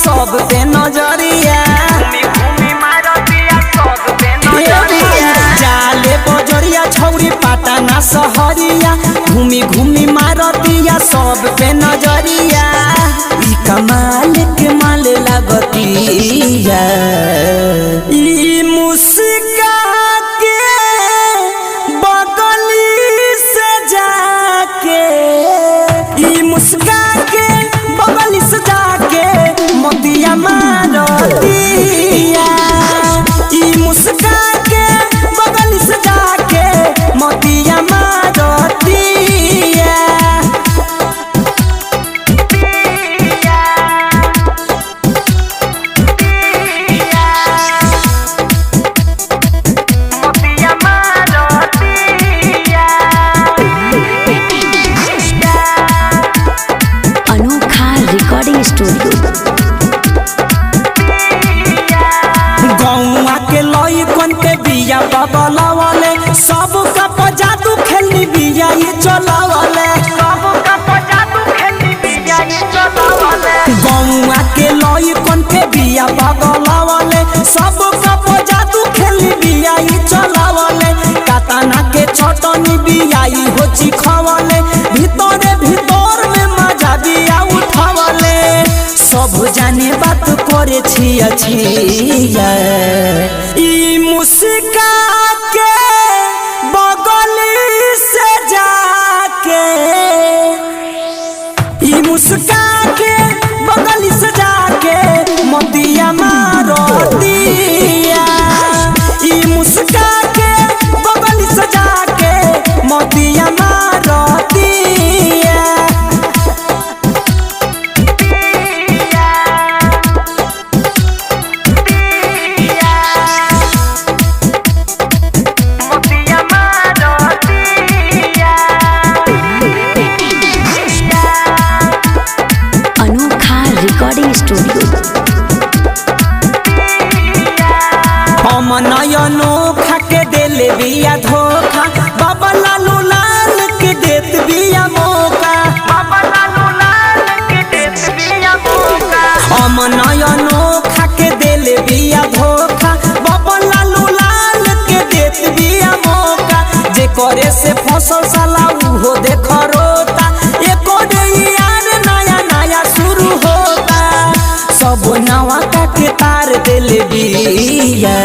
सब पे नजरिया जाले बजरिया छौरी पाटना सहरिया घूमी घूमी मारतिया सब पे नजरिया ई कमाल के माल लगतिया ई मुस्का के बगली से जाके ई मुस्का के बगली से जाके मोतिया मारतिया ई मुस्का के बगली से जाके मोतिया मारतिया अनोखा रिकॉर्डिंग स्टूडियो गौआ के लइकन के बिया बबलावले सब का जादू खेलनी बिया ये चलावले गौआ के लइकन के बिया बबलावले सब का जादू खेलनी बिया ये चलावले कातना के छटनी बिया ये हो चिखवले भीतर भीतर में मजा बिया उठावले सब जाने बात करे छिया छिया ई मुस्का के बगली से जाके ई मुस्का के बगली से जाके मोतिया मारतिया ई मुस्का के बगली से जाके मोतिया मारतिया अनोखा रिकॉर्डिंग स्टूडियो हम नयनो खाके देले बिया धोखा बाबा लालू लाल के देत बिया मौका हम नयनो खाके देले बिया धोखा बाबा लालू लाल के देत बिया मौका जे करे से फसल साला उहो देख रोता एको दे यार नया नया शुरू होता सब नवा का के तार देले बिया